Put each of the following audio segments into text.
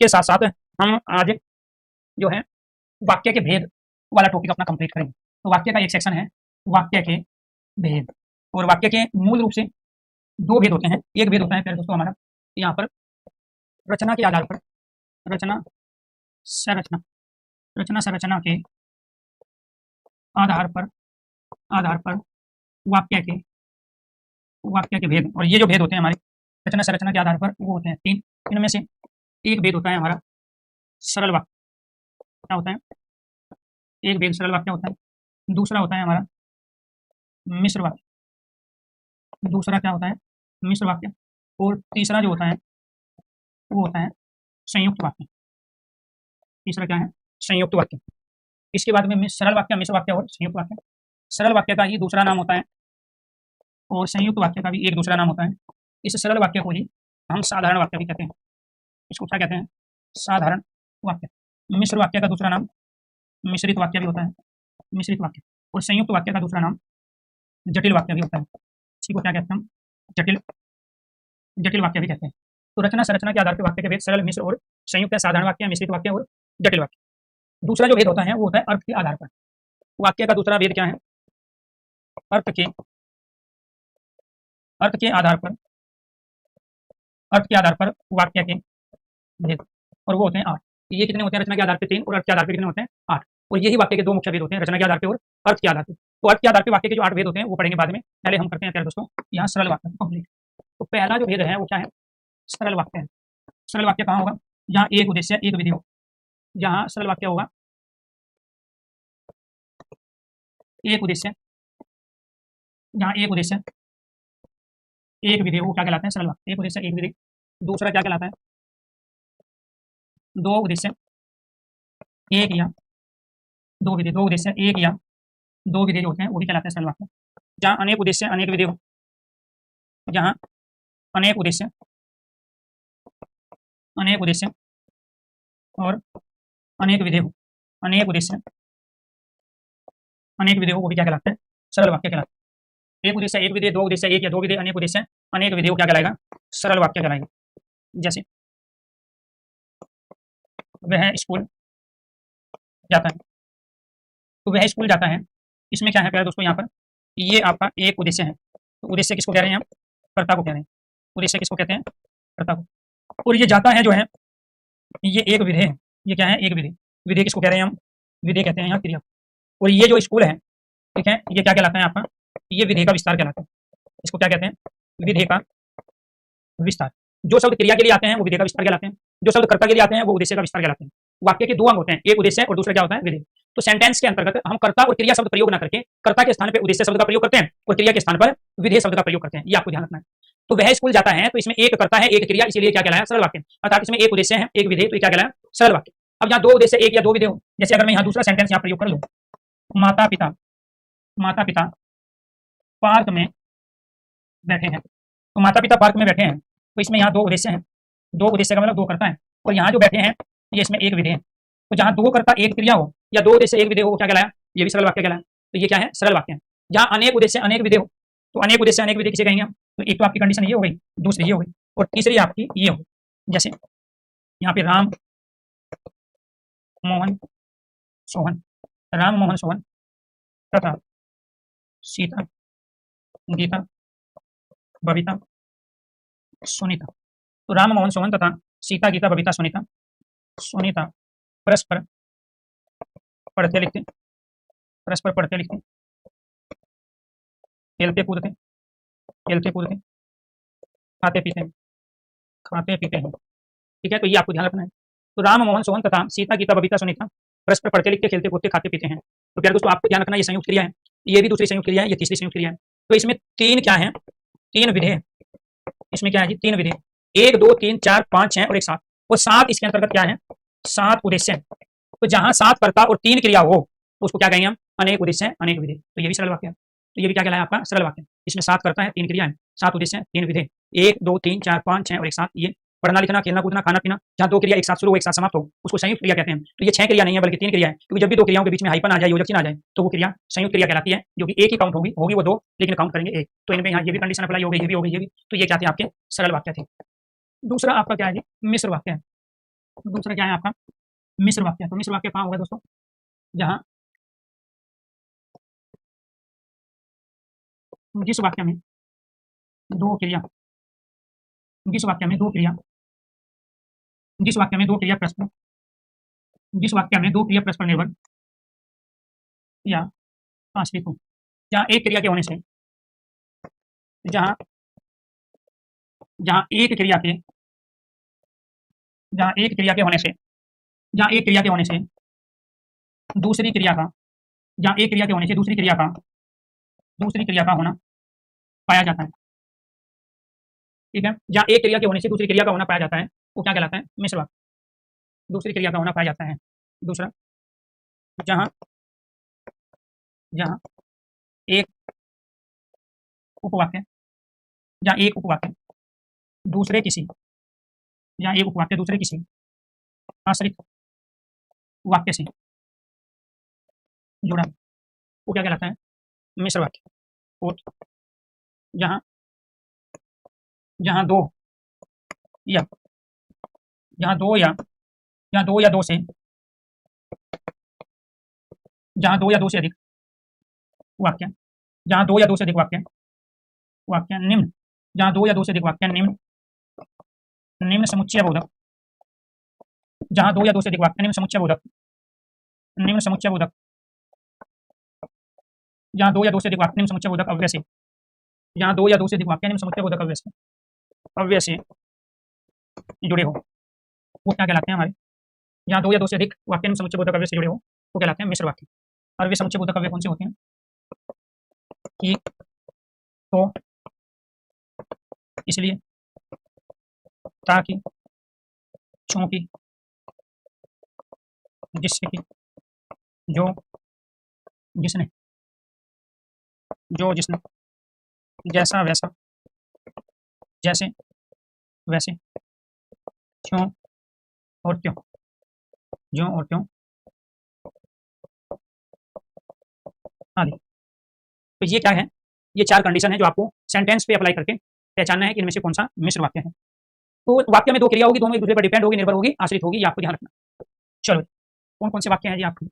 इसके साथ साथ हम आज जो है वाक्य के भेद वाला टॉपिक अपना कंप्लीट करेंगे। तो वाक्य का एक सेक्शन है वाक्य के भेद, और वाक्य के मूल रूप से दो भेद होते हैं। एक भेद होता है प्यारे दोस्तों हमारा यहाँ पर रचना के आधार पर, रचना संरचना के आधार पर वाक्य के भेद। और ये जो भेद होते हैं हमारे रचना संरचना के आधार पर वो होते हैं तीन। इनमें से एक भेद होता है हमारा सरल वाक्य। क्या होता है? एक भेद सरल वाक्य होता है। दूसरा होता है हमारा मिश्र वाक्य। दूसरा क्या होता है? मिश्र वाक्य। और तीसरा जो होता है वो होता है संयुक्त वाक्य। तीसरा क्या है? संयुक्त वाक्य। इसके बाद में सरल वाक्य, मिश्र वाक्य और संयुक्त वाक्य। सरल वाक्य का ही दूसरा नाम होता है और संयुक्त वाक्य का भी एक दूसरा नाम होता है। इस सरल वाक्य को ही हम साधारण वाक्य भी कहते हैं। इसको क्या कहते हैं? साधारण वाक्य। मिश्र वाक्य का दूसरा नाम मिश्रित वाक्य भी होता है, मिश्रित वाक्य। और संयुक्त वाक्य का दूसरा नाम जटिल वाक्य भी होता है। इसी को क्या कहते हैं हम? जटिल वाक्य भी कहते हैं। तो रचना संरचना के आधार पर वाक्य के भेद सरल, मिश्र और संयुक्त, साधारण वाक्य, मिश्रित वाक्य और जटिल वाक्य। दूसरा जो भेद होता है वो होता है अर्थ के आधार पर। वाक्य का दूसरा भेद क्या है? अर्थ के आधार पर वाक्य के भेद, और वो होते हैं 8। ये कितने होते हैं? रचना के आधार पर 3 और अर्थ के आधार पर कितने होते हैं? 8। और यही वाक्य के दो मुख्य भेद होते हैं, रचना के आधार पर और अर्थ के आधार पर। तो अर्थ के आधार पर वाक्य के जो 8 भेद होते हैं वो पढ़ेंगे बाद में। पहले हम करते हैं प्यारे दोस्तों यहाँ सरल वाक्य कंप्लीट। तो पहला जो भेद है वो क्या है? सरल वाक्य है। सरल वाक्य कहाँ होगा? जहाँ एक उद्देश्य एक विधि हो। जहाँ सरल वाक्य होगा एक उद्देश्य, जहाँ एक उद्देश्य एक विधि, वो क्या कहलाते हैं? सरल वाक्य। एक उद्देश्य एक विधि। दूसरा क्या कहलाता है? दो उद्देश्य एक या दो विधि। दो उद्देश्य एक या दो विधि जो होते हैं वो भी कहलाते हैं सरल वाक्य। जहाँ अनेक उद्देश्य अनेक विधि हो, जहाँ अनेक उद्देश्य और अनेक विधि हो, अनेक उद्देश्य अनेक विधि हो, वो भी क्या कहलाते हैं? सरल वाक्य कहलाते हैं। एक उद्देश्य एक विधि, दो उद्देश्य एक या दो विधि, अनेक उद्देश्य अनेक विधि को क्या कहलाएगा? सरल वाक्य कहलाएगा। जैसे वह स्कूल जाता है, तो वह स्कूल जाता है, इसमें क्या है प्यारे दोस्तों? यहाँ पर ये आपका एक उद्देश्य है। तो उद्देश्य किसको कह रहे हैं हम? कर्ता को कह रहे हैं। उद्देश्य किसको कहते हैं? कर्ता को। और ये जाता है जो है ये एक विधि है। ये क्या है? एक विधि। विधि किसको कह रहे हैं हम? विधि कहते हैं यहाँ क्रिया। और ये जो स्कूल है, ठीक है, ये क्या कहलाता है आपका? ये विधि का विस्तार कहलाता है। इसको क्या कहते हैं? विधि का विस्तार। जो शब्द क्रिया के लिए आते हैं वो विधि का विस्तार कहलाते हैं, जो शब्द कर्ता के लिए आते हैं वो उद्देश्य का विस्तार कहलाते हैं। वाक्य के दो अंग होते हैं, एक उद्देश्य और दूसरा क्या होता है? विधि। तो सेंटेंस के अंतर्गत हम कर्ता और क्रिया शब्द प्रयोग न करके कर्ता के स्थान पर उद्देश्य शब्द का प्रयोग करते हैं और क्रिया के स्थान पर विधेय शब्द का प्रयोग करते हैं। ये आपको ध्यान रखना है। तो वह स्कूल जाता है, तो इसमें एक कर्ता है एक क्रिया, इसीलिए क्या कहलाया? सरल वाक्य। अर्थात इसमें एक उद्देश्य है एक विधेय, तो क्या कहलाया? सरल वाक्य। अब यहाँ दो उद्देश्य एक या दो विधेय हो, जैसे अगर मैं यहाँ दूसरा सेंटेंस यहाँ प्रयोग कर लूँ, माता पिता पार्क में बैठे हैं। तो माता पिता पार्क में बैठे हैं, तो इसमें यहाँ दो उद्देश्य हैं। दो उद्देश्य का मतलब दो कर्ता है, और यहाँ जो बैठे हैं ये इसमें एक विधेय है। तो जहाँ दो कर्ता एक क्रिया हो या दो उद्देश्य एक विधेय हो, वो क्या कहलाया? ये भी सरल वाक्य कहलाया। तो ये क्या है? सरल वाक्य है। जहाँ अनेक उद्देश्य अनेक विधेय हो, तो अनेक उद्देश्य अनेक विधि किसे कहेंगे हम? तो एक तो आपकी कंडीशन ये हो गई, दूसरी ये हो गई, और तीसरी आपकी ये हो। जैसे यहाँ पे राम मोहन सोहन तथा सीता गीता बबीता सुनीता। तो राम मोहन सोहन तथा सीता गीता बबीता सुनीता परस्पर पढ़ते लिखते, खेलते कूदते, खाते पीते हैं। ठीक है, तो ये आपको ध्यान रखना है। तो राम मोहन सोहन तथा सीता गीता बबीता सुनीता परस्पर पढ़ते लिखते, खेलते कूदते, खाते पीते हैं। तो प्यारे दोस्तों आपको ध्यान रखना, ये संयुक्त क्रिया है, ये भी दूसरी संयुक्त क्रिया है, ये तीसरी संयुक्त क्रिया है। तो इसमें तीन क्या है? तीन विधेय। इसमें क्या है जी? तीन विधेय, 1 2 3 4 5 6 और एक 7। और 7 इसके अंतर्गत क्या है? 7 उद्देश्य। तो जहाँ 7 कर्ता और 3 क्रिया हो तो उसको क्या कहेंगे हम? अनेक उद्देश्य अनेक विधेय। तो ये भी सरल वाक्य है। तो ये भी क्या कहलाया आपका? सरल वाक्य। इसमें 7 कर्ता है 3 क्रिया है, 7 उद्देश्य 3 विधेय, 1 2 3 4 5 6 और एक 7। ये पढ़ना लिखना खेलना कूदना खाना पीना, जहाँ दो क्रिया एक साथ शुरू हो एक साथ समाप्त हो उसको संयुक्त क्रिया कहते हैं। तो ये 6 क्रिया नहीं है बल्कि 3 क्रिया है, क्योंकि जब भी दो क्रियाओं के बीच में हाइपन आ जाए, योजक चिन्ह आ जाए, तो वो क्रिया संयुक्त क्रिया कहलाती है, जो कि एक ही काउंट होगी वो 2 लेकिन काउंट करेंगे 1। तो इनमें यहाँ ये भी कंडीशन अप्लाई हो गई, ये भी हो गई, ये भी। तो ये क्या थे? आपके सरल वाक्य थे। दूसरा आपका क्या है जी? मिश्र वाक्य है। दूसरा क्या है आपका मिश्र वाक्य। तो मिश्र वाक्य कहाँ होगा दोस्तों, जहाँ जिस वाक्य में दो क्रिया जिस वाक्य में दो क्रिया जिस वाक्य में दो क्रिया परस्पर जिस वाक्य में दो क्रिया परस्पर निर्भर या आश्रित हो, जहाँ एक क्रिया के होने से जहाँ जहाँ एक क्रिया के जहाँ एक क्रिया के होने से जहाँ एक क्रिया के होने से दूसरी क्रिया का जहाँ एक क्रिया के होने से दूसरी क्रिया का होना पाया जाता है। ठीक है, जहाँ एक क्रिया के होने से दूसरी क्रिया का होना पाया जाता है वो क्या कहलाता है, मिश्र वाक्य। दूसरी क्रिया का होना पाया जाता है। दूसरा, जहाँ जहाँ एक उपवाक्य जहाँ एक उपवाक्य दूसरे किसी जहाँ एक उपवाक्य दूसरे किसी आश्रित वाक्य से जुड़ा वो क्या कहलाता है, मिश्र वाक्य। और जहाँ जहाँ दो या जहाँ दो या जहाँ दो या दो से जहाँ दो या दो से अधिक वाक्य जहाँ दो या दो से अधिक वाक्य वाक्य निम्न जहाँ दो या दो से अधिक वाक्य निम्न निम्न समुच्चय बोधक जहाँ दो या दो से अधिक वाक्य निम्न समुच्चय बोधक जहाँ दो या दो से अधिक वाक्य निम्न समुच्चय बोधक अव्यय से जहाँ दो या दो से अधिक वाक्य निम्न समुच्चय बोधक अव्यय से जुड़े हो वो क्या कहलाते हैं हमारे, जहाँ दो या दो से अधिक वाक्य निम्न समुच्चय बोधक अव्यय से जुड़े हो वो कहलाते हैं मिश्र वाक्य। और वे समुच्चय बोधक अव्यय कौन से होते हैं, कि, तो, इसलिए, ताकि, चूंकि, जिससे कि, जो जिसने जैसा वैसा जैसे वैसे क्यों और क्यों ज्यों और क्यों आदि। तो ये क्या है, ये चार कंडीशन है जो आपको सेंटेंस पे अप्लाई करके पहचानना है कि इनमें से कौन सा मिश्र वाक्य है। तो वाक्य में दो क्रिया होगी, दोनों एक दूसरे पर डिपेंड होगी, निर्भर होगी, आश्रित होगी, ये आपको ध्यान रखना। चलो कौन कौन से वाक्य हैं जी आपको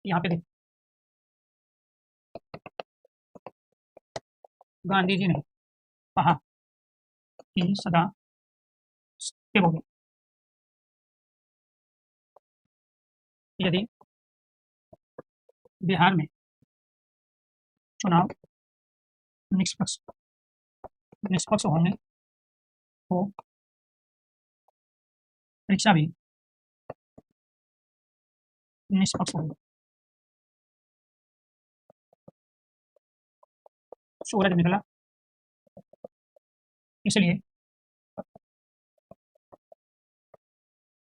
यहाँ पे देख, गांधी जी ने कहा कि सदा सत्य बोले, यदि बिहार में चुनाव निष्पक्ष होंगे तो परीक्षा भी निष्पक्ष होगी। सूरज निकला इसलिए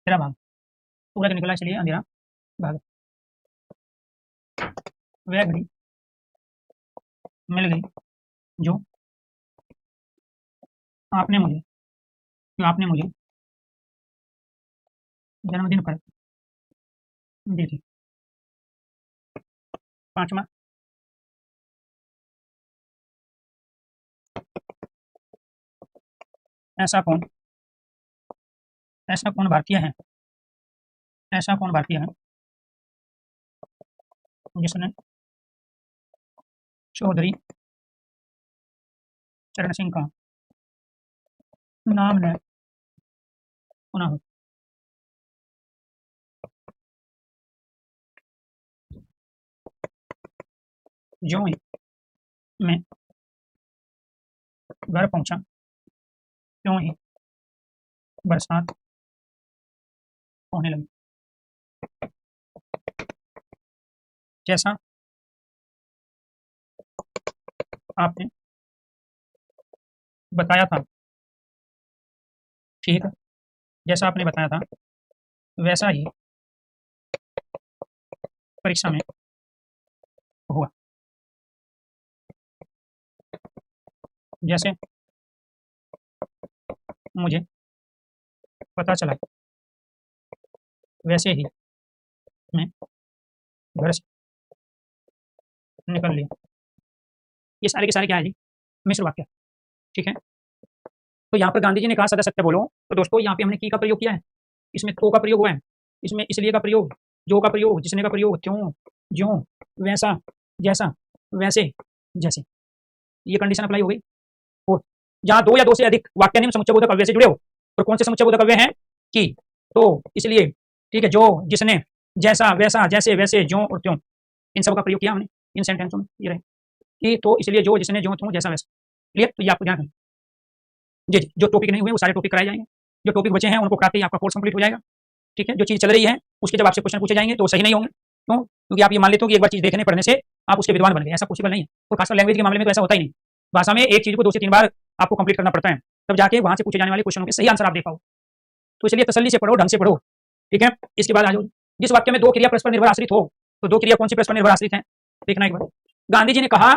अंधेरा भाग, सूरज निकला इसलिए अंधेरा भाग, वह घड़ी मिल गई जो आपने मुझे जन्मदिन पर दी थी। पांचवा, ऐसा कौन भारतीय है जिसने चौधरी चरण सिंह का नाम न सुना हो। ज्यों ही मैं घर पहुंचा त्यों ही बरसात होने लगी। जैसा आपने बताया था, ठीक, जैसा आपने बताया था वैसा ही परीक्षा में हुआ। जैसे मुझे पता चला वैसे ही मैं घर से निकल लिया। ये सारे के सारे क्या है जी, मिश्र वाक्य। ठीक है, तो यहाँ पर गांधी जी ने कहा सदा सत्य बोलो, तो दोस्तों यहाँ पे हमने की का प्रयोग किया है, इसमें तो का प्रयोग हुआ है, इसमें इसलिए का प्रयोग, जो का प्रयोग, जिसने का प्रयोग, त्यों, ज्यों, वैसा, जैसा, वैसे, जैसे, ये कंडीशन अप्लाई हो गई। और जहां दो या दो से अधिक वाक्य निम्न समुच्चयबोधक अव्यय से जुड़े हो, और कौन से समुच्चयबोधक अव्यय हैं? कि, तो, इसलिए, ठीक है, जो, जिसने, जैसा, वैसा, जैसे, वैसे, ज्यों और त्यों, इन सब का प्रयोग किया हमने इन सेंटेंसों में। ये रहे कि, तो, इसलिए, जो, जिसने, ज्यों, त्यों, जैसा, वैसा। क्लियर? तो ये आपको ध्यान है। जी जी, जो टॉपिक नहीं हुए वो सारे टॉपिक कराए जाएंगे, जो टॉपिक बचे हैं उनको कराते ही आपका कोर्स कंप्लीट हो जाएगा। ठीक है, जो चीज़ चल रही है उसके जब आपसे क्वेश्चन पूछे जाएंगे तो सही नहीं होंगे। क्यों? क्योंकि आप ये मान लेते हो कि एक बार चीज़ देखने पढ़ने से आप उसके विद्वान बन गए, ऐसा पॉसिबल नहीं है। और खासकर लैंग्वेज के मामले में तो ऐसा होता ही नहीं। भाषा में एक चीज़ को 2 से 3 बार आपको कंप्लीट करना पड़ता है, तब जाके वहाँ से पूछे जाने वाले क्वेश्चनों के सही आंसर आप दे पाओ। तो इसलिए तसल्ली से पढ़ो, ढंग से पढ़ो। ठीक है, इसके बाद आ जाओ, जिस वाक्य में 2 क्रिया परस्पर निर्भर आश्रित हो, तो 2 क्रिया कौन सी परस्पर निर्भर आश्रित है? देखना एक बार। गांधी जी ने कहा,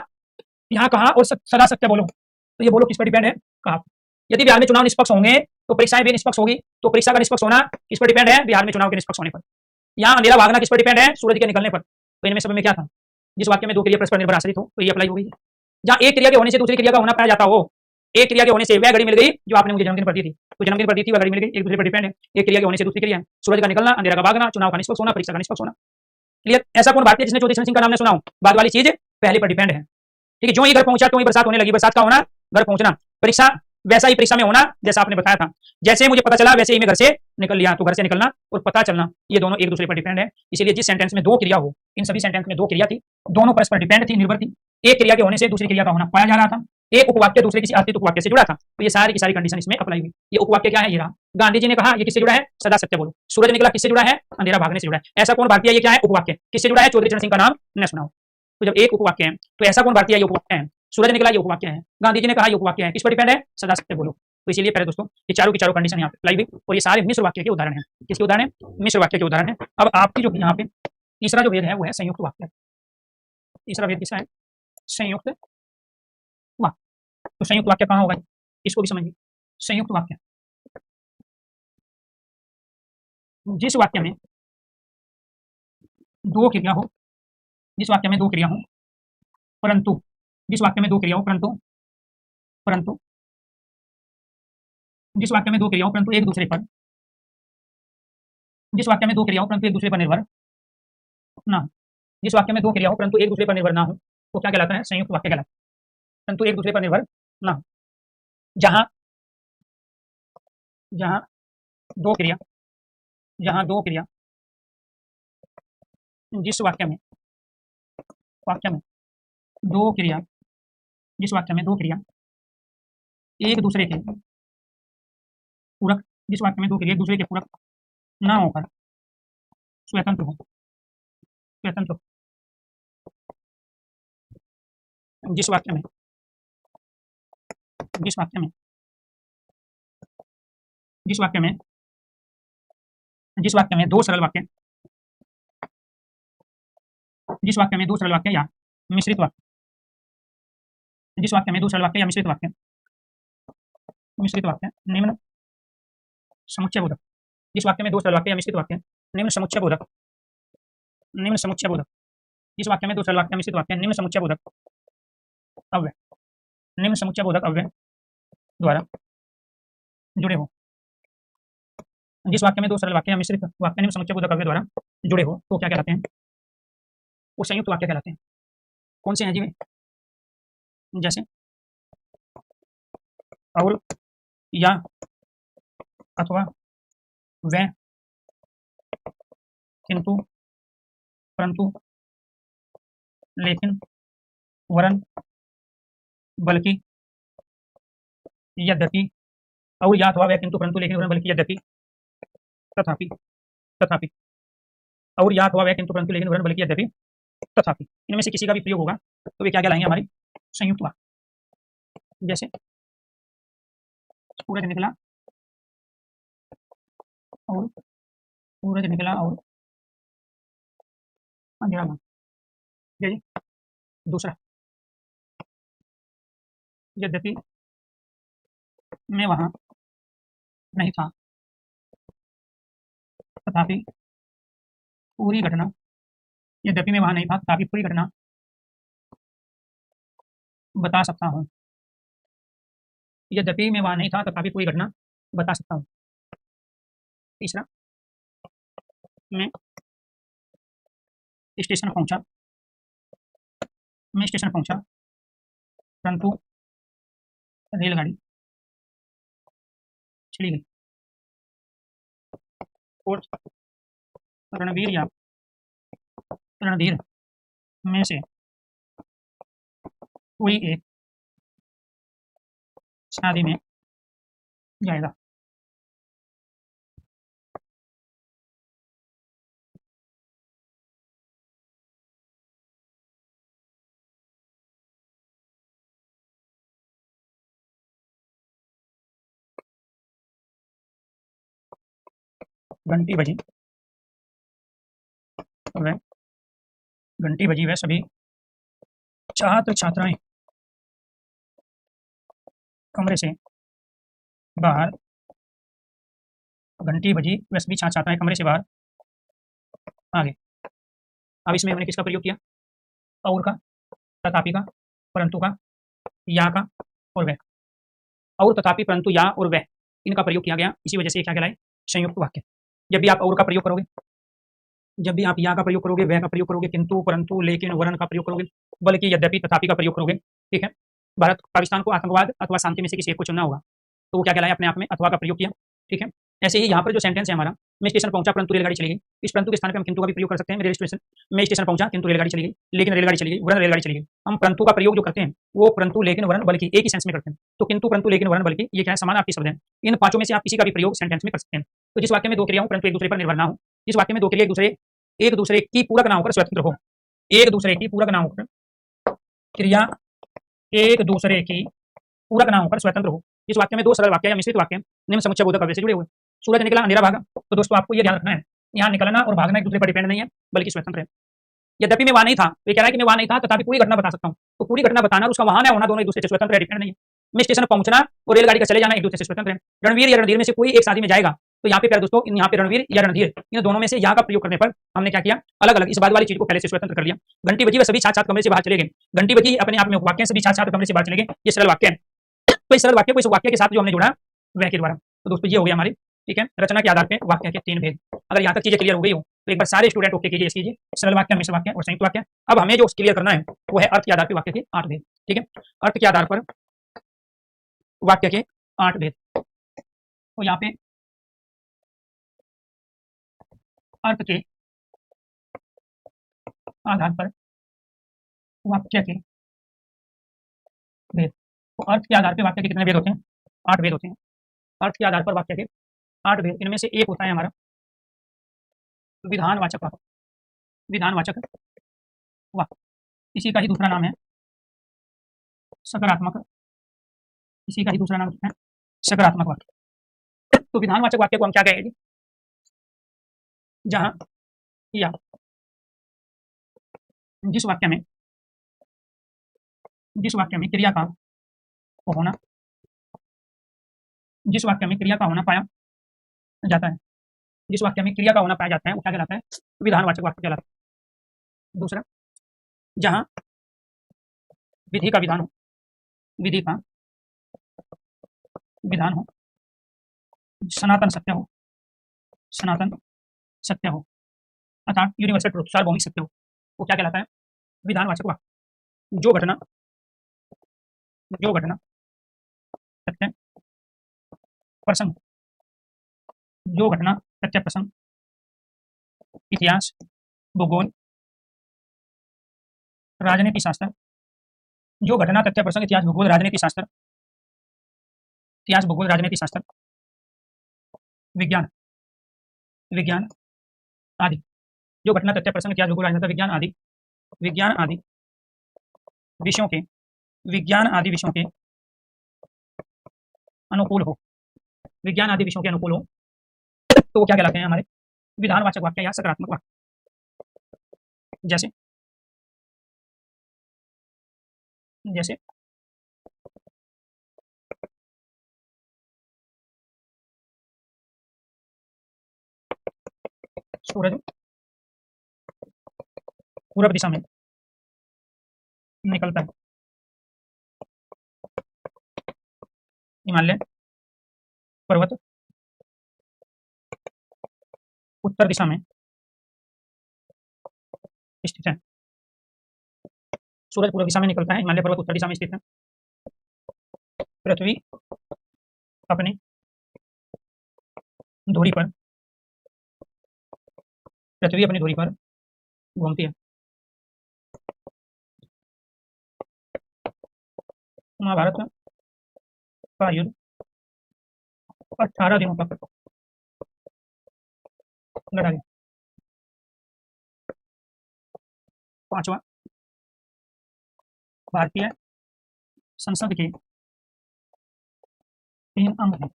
यहाँ कहा और सदा सत्य बोलो, तो ये बोलो किस पर डिपेंड है? कहा। यदि बिहार में चुनाव निष्पक्ष होंगे तो परीक्षाएं भी निष्पक्ष होगी, तो परीक्षा का निष्पक्ष होना किस पर डिपेंड है? बिहार में चुनाव के निष्पक्ष होने पर। यहाँ अंधेरा भागना किस पर डिपेंड है? सूरज के निकलने पर। तो इनमें सब में क्या था? जिस वाक्य में 2 क्रिया परस्पर निर्भर आश्रित हो तो ये अप्लाई हो गई। जहाँ एक क्रिया के होने से दूसरी क्रिया का होना पाया जाता हो, एक क्रिया के होने से वह घड़ी मिल गई जो आपने मुझे जन्मदिन पर दी थी, तो जन्मदिन पर दी थी वह घड़ी मिल गई, एक दूसरे पर डिपेंड है। एक क्रिया के होने से दूसरी क्रिया है, सूरज का निकलना, अंधेरा का भागना, चुनाव का निष्पक्ष होना, परीक्षा का निष्पक्ष होना। क्लियर? ऐसा कौन भारतीय जिसने ज्योति सिंह का नाम न सुना हो? बाद वाली चीज पहले पर डिपेंड है। ठीक है, जो ही घर पहुंचा तो ही बरसात होने लगी, बरसात का होना, घर पहुंचना, परीक्षा वैसा ही परीक्षा में होना जैसा आपने बताया था। जैसे मुझे पता चला वैसे ही मैं घर से निकल लिया, तो घर से निकलना और पता चलना ये दोनों एक दूसरे पर डिपेंड है। इसलिए जिस सेंटेंस में 2 क्रिया हो, इन सभी सेंटेंस में 2 क्रिया थी, दोनों परस्पर डिपेंड थी, निर्भर थी। एक क्रिया के होने से दूसरी क्रिया का होना पाया जा रहा था, एक उपवाक्य दूसरे किसी आश्रित उपवाक्य से जुड़ा था, तो ये सारी की सारी कंडीशन इसमें अप्लाई हुई। ये उपवाक्य क्या है? ये रहा। गांधी जी ने कहा, ये किससे जुड़ा है? सदा सत्य बोलो। सूरज निकला किससे जुड़ा है? अंधेरा भागने से जुड़ा है। ऐसा कौन भारतीय? ये क्या है? उपवाक्य। किससे जुड़ा है? चौधरी चरण सिंह का नाम न सुनाओ। तो जब एक उपवाक्य है तो ऐसा कौन भारतीय? ये उपवाक्य है। सूरज निकला ये उपवाक्य है, गांधी जी ने कहा ये उपवाक्य है, किस पर डिपेंड है? सदा सत्य बोलो। तो इसीलिए पहले दोस्तों ये चारों की चारों कंडीशन यहाँ पे अप्लाई हुई, और ये सारे मिश्र वाक्य के उदाहरण हैं। किसके उदाहरण है? मिश्र वाक्य के उदाहरण है। अब आपकी जो यहाँ पे तीसरा जो वेद है वो है संयुक्त वाक्य। तीसरा वेद किसका है? संयुक्त वाक्य। तो संयुक्त वाक्य कहाँ होगा? इसको भी समझिए। संयुक्त वाक्य जिस वाक्य में 2 क्रिया हो, जिस वाक्य में 2 क्रिया हो, परंतु, जिस वाक्य में 2 क्रिया हो परंतु, परंतु, जिस वाक्य में 2 क्रिया हो परंतु एक दूसरे पर, जिस वाक्य में 2 क्रिया हो परंतु एक दूसरे पर निर्भर ना हो, जिस वाक्य में 2 क्रिया हो परंतु एक दूसरे पर निर्भर ना हो, तो क्या कहलाता है? संयुक्त वाक्य कहलाता है। परंतु एक दूसरे पर निर्भर ना हो, जहां जहां 2 क्रिया, जहां 2 क्रिया, जिस वाक्य में 2 क्रिया, जिस वाक्य में 2 क्रिया एक दूसरे के पूरक, जिस वाक्य में 2 क्रिया एक दूसरे के पूरक ना होकर स्वतंत्र हो, स्वतंत्र, जिस वाक्य में, जिस वाक्य में, जिस वाक्य में, जिस वाक्य में 2 सरल वाक्य, जिस वाक्य में 2 सरल वाक्य या मिश्रित वाक्य, जिस वाक्य में 2 सरल वाक्य या मिश्रित वाक्य, मिश्रित वाक्य निम्न समुच्चय बोधक, जिस वाक्य में 2 सरल वाक्य या मिश्रित वाक्य निम्न समुच्चय बोधक, निम्न समुच्चय बोधक, जिस वाक्य में 2 सरल वाक्य मिश्रित वाक्य निम्न समुच्चय बोधक अव्यय, निम्न समुच्चय बोधक अव्यय द्वारा जुड़े हो, जिस वाक्य में 2 सरल वाक्य या मिश्रित वाक्य निम्न समुच्चय बोधक अव्यय द्वारा जुड़े हो, तो क्या कहलाते हैं? वो संयुक्त वाक्य कहलाते हैं। कौन से हैं जी? जैसे और, या, अथवा, वह, किंतु, परंतु, लेकिन, वरन, बल्कि, यद्यपि, और, या, अथवा, वह, किंतु, परंतु, लेकिन, वरन, बल्कि, यद्यपि, तथापि, तथापि, और, या, अथवा, वह, किंतु, परंतु, लेकिन, वरन, बल्कि, यद्यपि, तथापि, इनमें से किसी का भी प्रयोग होगा तो वे क्या कहलाएंगे? हमारी संयुक्त वाक्य। जैसे सूरज निकला और, सूरज निकला और अंधेरा भागा। जी। दूसरा, यद्यपि मैं वहां नहीं था तथापि पूरी घटना, यद्यपि मैं वहां नहीं था तथापि पूरी घटना बता सकता हूँ, यद्यपि मैं वहां नहीं था तथापि पूरी घटना बता सकता हूँ। तीसरा, मैं स्टेशन पहुंचा, मैं स्टेशन पहुंचा, परंतु रेलगाड़ी चली गई और रणवीर या रणधीर में से कोई एक शादी में जाएगा। घंटी बजी वह घंटी बजी वह सभी छात्र छात्राएं कमरे से बाहर, घंटी बजी वह सभी छात्र छात्राएं कमरे से बाहर आ गए। अब इसमें हमने किसका प्रयोग किया? और का, तथापि का, परंतु का, या का और वह। और, तथापि, परंतु, या और वह, इनका प्रयोग किया गया। इसी वजह से ये क्या कहलाए? संयुक्त वाक्य। जब भी आप और का प्रयोग करोगे, जब भी आप या का प्रयोग करोगे, वह का प्रयोग करोगे, किंतु, परंतु, लेकिन, वरन का प्रयोग करोगे, बल्कि, यद्यपि, तथापि का प्रयोग करोगे, ठीक है, भारत पाकिस्तान को आतंकवाद अथवा शांति में से किसी एक को चुनना होगा, तो वो क्या कहलाए? अपने आप में अथवा का प्रयोग किया। ठीक है, ऐसे ही यहाँ पर जो सेंटेंस है हमारा, मैं स्टेशन पहुंचा परंतु रेलगाड़ी चली गई, इस परंतु के स्थान पे हम किंतु का भी प्रयोग कर सकते हैं। मैं स्टेशन पहुंचा किंतु रेलगाड़ी चली गई, लेकिन रेलगाड़ी चली गई, वरन रेलगाड़ी चली गई। हम परंतु का प्रयोग जो करते हैं वो परंतु, लेकिन, वरन, बल्कि एक ही सेंस में करते हैं। तो किंतु, परंतु, लेकिन, वरन, बल्कि, ये क्या है? समानार्थी शब्द हैं। इन पांचों में से आप किसी का भी प्रयोग सेंटेंस में कर सकते हैं। तो जिस वाक्य में दो क्रियाओं परंतु एक दूसरे पर निर्भर ना हो, जिस वाक्य में दो क्रिया एक दूसरे की पूरक ना होकर स्वतंत्र हो, एक दूसरे की पूरक ना होकर, क्रिया एक दूसरे की पूरक ना होकर स्वतंत्र हो, जिस वाक्य में दो सरल वाक्य या मिश्रित वाक्य निम्न समुच्चय बोधक अव्यय से जुड़े हुए। सूरज निकला, अंधेरा भागा, तो दोस्तों आपको ये ध्यान रखना है, यहाँ निकलना और भागना एक दूसरे पर डिपेंड नहीं है, बल्कि स्वतंत्र है। यद्यपि मैं वहां नहीं था, ये कह रहा है कि मैं वहां नहीं था, तथापि पूरी घटना बता सकता हूँ। तो पूरी घटना बताना और उसका वहां ना होना दोनों एक दूसरे से स्वतंत्र है, डिपेंड नहीं है। मैं स्टेशन पहुंचना और रेलगाड़ी का चले जाना एक दूसरे से स्वतंत्र है। रणवीर या रणधीर में से कोई एक शादी में जाएगा, तो यहाँ पे प्यारे दोस्तों, यहाँ पे रणवीर या रणधीर, इन दोनों में से या का प्रयोग करने पर हमने क्या किया? अलग अलग इस बात वाली चीज को पहले से स्वतंत्र कर लिया। घंटी बजी, वह सभी छात्र कमरे से बाहर चले गए। घंटी बजी अपने आप में वाक्य, सभी छात्र कमरे से बाहर चले गए, ये सरल वाक्य है। तो इस सरल वाक्य को इस वाक्य के साथ जो हमने जुड़ा वह के द्वारा, तो दोस्तों ये हो गया हमारी, ठीक है, रचना के आधार पे वाक्य के तीन भेद। अगर यहाँ तक चीजें क्लियर हो गई हो तो एक बार सारे स्टूडेंट ओके कीजिए, कीजिए सरल वाक्य, मिश्र वाक्य और संयुक्त वाक्य। अब हमें जो क्लियर करना है वो है अर्थ के आधार पर वाक्य के 8 भेद। ठीक है, अर्थ के आधार पर वाक्य के 8 भेद। तो यहाँ पे अर्थ के आधार पर वाक्य के भेद। तो अर्थ के आधार पर वाक्य के कितने भेद होते हैं? 8 भेद होते हैं। अर्थ के आधार पर वाक्य के 8 भेद। इनमें से एक होता है हमारा विधानवाचक वाक्य, विधानवाचक वाक्य। इसी का ही दूसरा नाम है सकारात्मक, इसी का ही दूसरा नाम है सकारात्मक वाक्य। तो विधानवाचक वाक्य को हम क्या कहेंगे? जहां या जिस वाक्य में, जिस वाक्य में क्रिया का होना, जिस वाक्य में क्रिया का होना पाया जाता है, जिस वाक्य में क्रिया का होना पाया जाता है वो क्या कहलाता है? विधानवाचक वाक्य कहलाता है। दूसरा, जहां विधि का विधान हो, विधि का विधान हो, सनातन सत्य हो, सनातन सत्य हो, अर्थात यूनिवर्सल ट्रुथ, सार्वभौमिक सत्य हो, वो क्या कहलाता है? विधानवाचक वाक्य। जो घटना, जो घटना सत्य प्रसंग, जो घटना सत्य प्रसंग, इतिहास, भूगोल, राजनीति शास्त्र, जो घटना तथ्य प्रसंग इतिहास भूगोल राजनीति शास्त्र, इतिहास भूगोल राजनीति शास्त्र, विज्ञान, विज्ञान आदि, जो घटना तथ्य प्रसंग इतिहास भूगोल राजनीति विज्ञान आदि, विज्ञान आदि विषयों के, विज्ञान आदि विषयों के अनुकूल हो, विज्ञान आदि विषयों के अनुकूल हो, तो वो क्या कहलाते हैं? हमारे विधानवाचक वाक्य या सकारात्मक वाक्य। जैसे, जैसे सूरज पूर्व दिशा में निकलता है, हिमालय पर्वत उत्तर दिशा में स्थित है। सूरज पूर्व दिशा में निकलता है, हिमालय पर्वत उत्तर दिशा में स्थित है। पृथ्वी अपनी धुरी पर घूमती है। महाभारत का युद्ध 18 दिनों तक लड़ा गया। 5वां भारतीय संसद के 3 अंग हैं।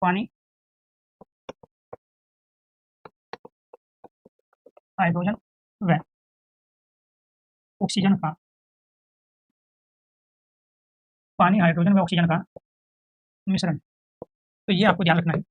पानी, हाइड्रोजन व ऑक्सीजन का मिश्रण। तो ये आपको ध्यान रखना है।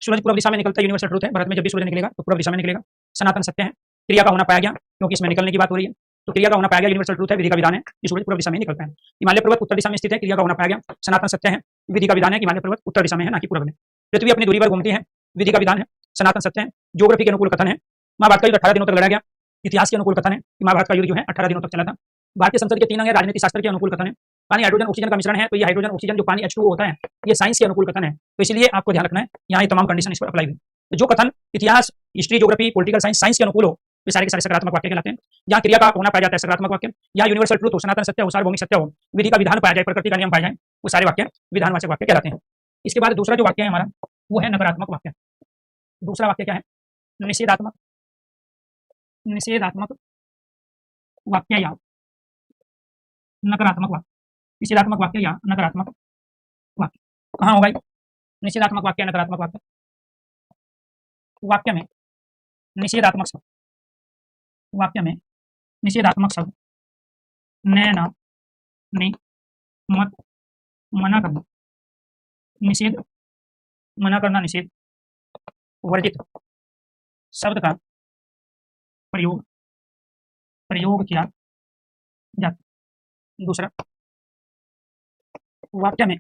सूरज पूर्व दिशा में निकलता है, यूनिवर्सल ट्रूथ है। भारत में जब भी सूरज निकलेगा तो पूर्व दिशा में निकलेगा, सनातन सत्य है। क्रिया का होना पाया गया, क्योंकि इसमें निकलने की बात हो रही है, तो क्रिया का होना पाया गया, यूनिवर्सल ट्रूथ है, विधि का विधान है कि सूरज पूर्व दिशा में निकलता है। हिमालय पर्वत उत्तर दिशा में स्थित है, क्रिया का होना पाया गया, सनातन सत्य है, विधि का विधान है कि हिमालय पर्वत उत्तर दिशा में है, ना कि पूर्व में। पृथ्वी अपनी दूरी पर घूमती है, विधि का विधान है, सनातन सत्य है, ज्योग्राफी के अनुकूल कथन है। महाभारत का युद्ध 18 दिनों तक लड़ा गया, इतिहास के अनुकूल कथन है कि महाभारत का युद्ध जो है 18 दिनों तक चला था। भारतीय संसद के 3 अंग है, राजनीति शास्त्र के अनुकूल कथन है। पानी, हाइड्रोजन, ऑक्सीजन का मिश्रण है, तो ये हाइड्रोजन ऑक्सीजन जो पानी H2O होता है, ये साइंस के अनुकूल कथन है। तो इसलिए आपको ध्यान रखना है, यहाँ ये तमाम कंडीशन इस पर अप्लाई हुई। तो जो कथन इतिहास, हिस्ट्री, ज्योग्राफी, पॉलिटिकल साइंस के अनुकूल हो, ये सारे के सारे सकारात्मक वाक्य कहलाते हैं। जहाँ क्रिया का होना पाया जाता है सकारात्मक वाक्य, या यूनिवर्सल ट्रूथ हो, सनातन सत्य हो, सार्वभौमिक सत्य हो, विधि का विधान पाया जाए, प्रकृति का नियम पाया जाए, वो सारे वाक्य विधानवाचक वाक्य कहलाते हैं। इसके बाद दूसरा जो वाक्य है हमारा, वो है नकारात्मक वाक्य। दूसरा वाक्य क्या है? निषेधात्मक वाक्य या नकारात्मक वाक्य। निषेधात्मक वाक्य या नकारात्मक वाक्य कहाँ होगा? निषेधात्मक वाक्य, नकारात्मक वाक्य। वाक्य में निषेधात्मक शब्द न, ना, नि, मत, मना करना, निषेध, वर्जित शब्द का प्रयोग किया जाता। दूसरा, वाक्य में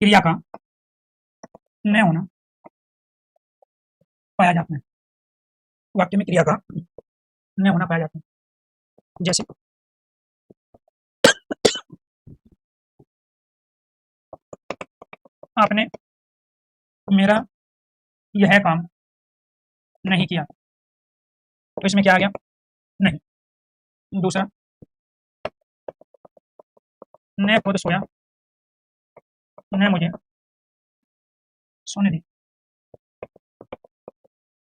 क्रिया का न होना पाया जाता है। वाक्य में क्रिया का न होना पाया जाता है। जैसे आपने मेरा यह काम नहीं किया, तो इसमें क्या आ गया? नहीं। दूसरा, न खुद सोया, न मुझे सोने दी,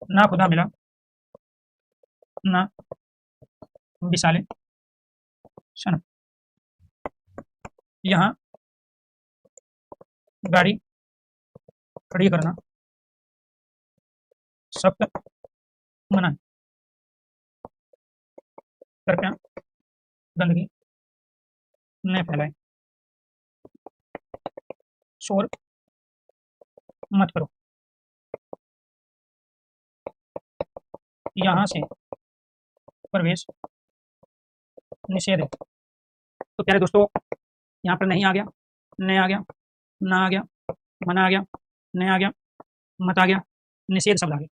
ना खुदा मिला, ना विशाले सनम। यहाँ गाड़ी खड़ी करना सख्त मना है। कृपया गंदगी न फैलाएं, शोर मत करो, यहाँ से प्रवेश निषेध है। तो प्यारे दोस्तों, यहाँ पर नहीं आ गया, न आ गया, ना आ गया, मना आ गया, न आ गया, मत आ गया, निषेध शब्द आ गया।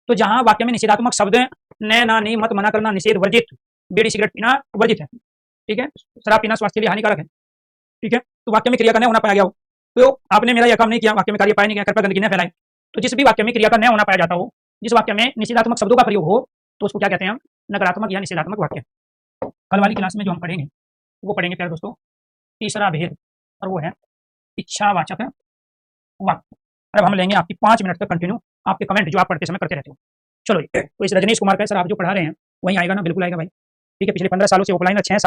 तो जहाँ वाक्य में निषेधात्मक शब्द है, न, ना, नहीं, मत, मना करना, निषेध, वर्जित, बीड़ी सिगरेट पीना वर्जित है, ठीक है, शराब पीना स्वास्थ्य के लिए हानिकारक है, ठीक है। तो वाक्य में क्रिया का न होना पाया गया हो, तो आपने मेरा यह काम नहीं किया, वाक्य में कार्य पाया नहीं गया, कृपया गंदगी न फैलाए। तो जिस भी वाक्य में क्रिया का न होना पाया जाता हो, जिस वाक्य में निषेधात्मक शब्दों का प्रयोग हो, तो उसको क्या कहते हैं हम? नकारात्मक या निषेधात्मक वाक्य। कल वाली क्लास में जो हम पढ़ेंगे, वो पढ़ेंगे प्यारे दोस्तों तीसरा भेद, और वो है इच्छावाचक वाक्य। अब हम लेंगे आपकी 5 मिनट तक कंटिन्यू आपके कमेंट जो आप पढ़ते समय करते रहते हो। चलो, तो इस रजनीश कुमार का सर आप जो पढ़ा रहे हैं वही आएगा ना? बिल्कुल आएगा भाई, ठीक है। पिछले 15 सालों से ऑफलाइन 6